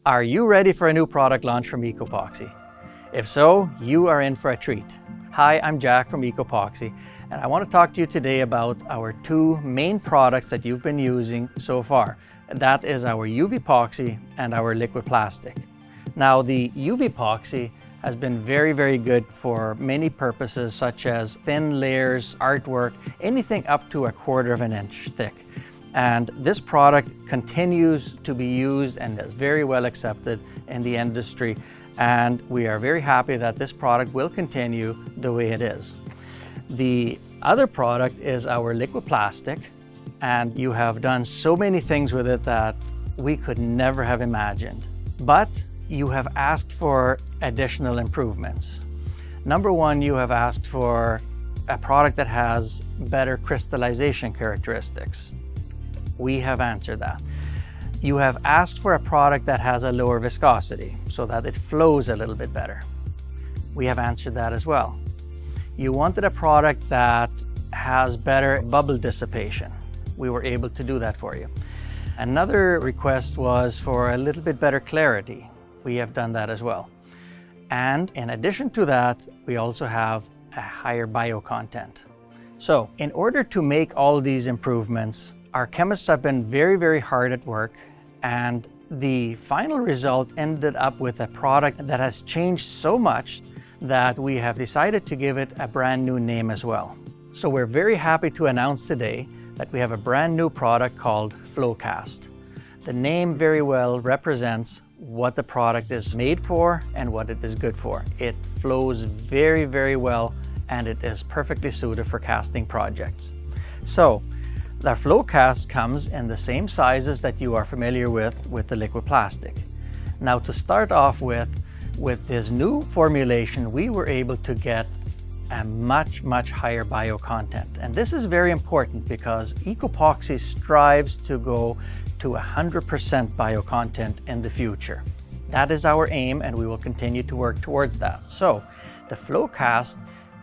Are you ready for a new product launch from EcoPoxy? If so, you are in for a treat. Hi, I'm Jack from EcoPoxy, and I want to talk to you today about our two main products that you've been using so far. That is our UV-Poxy and our liquid plastic. Now, the UV-Poxy has been very good for many purposes, such as thin layers, artwork, anything up to 1/4 of an inch thick. And this product continues to be used and is very well accepted in the industry. And we are very happy that this product will continue the way it is. The other product is our liquid plastic. And you have done so many things with it that we could never have imagined. But you have asked for additional improvements. Number one, you have asked for a product that has better crystallization characteristics. We have answered that. You have asked for a product that has a lower viscosity so that it flows a little bit better. We have answered that as well. You wanted a product that has better bubble dissipation. We were able to do that for you. Another request was for a little bit better clarity. We have done that as well. And in addition to that, we also have a higher bio content. So in order to make all these improvements, our chemists have been very hard at work, and the final result ended up with a product that has changed so much that we have decided to give it a brand new name as well. So we're very happy to announce today that we have a brand new product called FlowCast. The name very well represents what the product is made for and what it is good for. It flows very well, and it is perfectly suited for casting projects. So the FlowCast comes in the same sizes that you are familiar with the liquid plastic. Now, to start off with this new formulation, we were able to get a much higher bio content. And this is very important because EcoPoxy strives to go to 100% bio content in the future. That is our aim, and we will continue to work towards that. So the FlowCast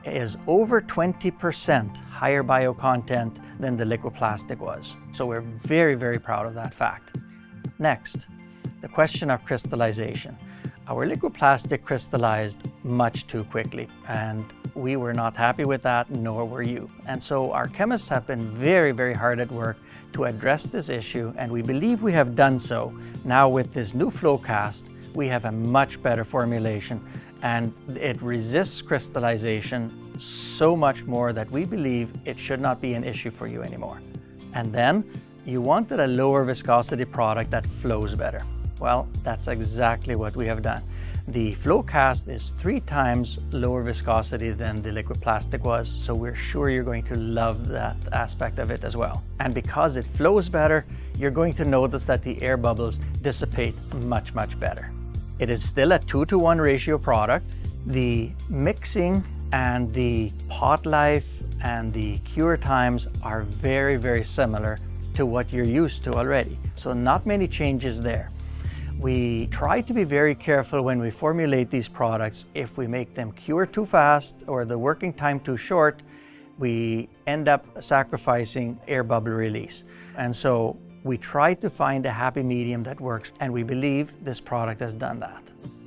is over 20% higher bio content than the liquid plastic was. So we're very proud of that fact. Next, the question of crystallization. Our liquid plastic crystallized much too quickly, and we were not happy with that, nor were you. And so our chemists have been very hard at work to address this issue, and we believe we have done so. Now with this new FlowCast, we have a much better formulation, and it resists crystallization so much more that we believe it should not be an issue for you anymore. And then you wanted a lower viscosity product that flows better. Well, that's exactly what we have done. The FlowCast is 3 times lower viscosity than the liquid plastic was, so we're sure you're going to love that aspect of it as well. And because it flows better, you're going to notice that the air bubbles dissipate much better. It is still a 2-to-1 ratio product. The mixing and the pot life and the cure times are very similar to what you're used to already. So not many changes there. We try to be very careful when we formulate these products. If we make them cure too fast or the working time too short, we end up sacrificing air bubble release. And so we try to find a happy medium that works, and we believe this product has done that.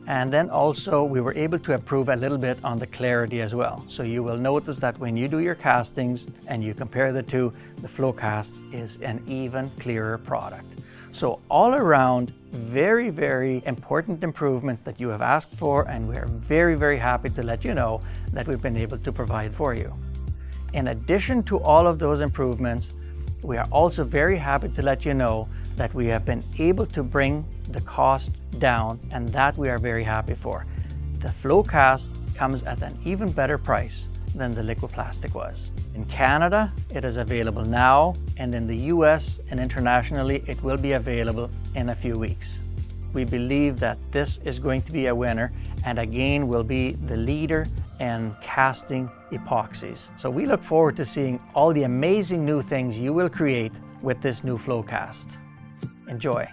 And then also we were able to improve a little bit on the clarity as well. So you will notice that when you do your castings and you compare the two, the FlowCast is an even clearer product. So all around, very important improvements that you have asked for, and we're very happy to let you know that we've been able to provide for you. In addition to all of those improvements, we are also very happy to let you know that we have been able to bring the cost down, and that we are very happy for. The FlowCast comes at an even better price than the liquid plastic was. In Canada, it is available now, and in the US and internationally, it will be available in a few weeks. We believe that this is going to be a winner, and again will be the leader in casting epoxies. So we look forward to seeing all the amazing new things you will create with this new FlowCast. Enjoy.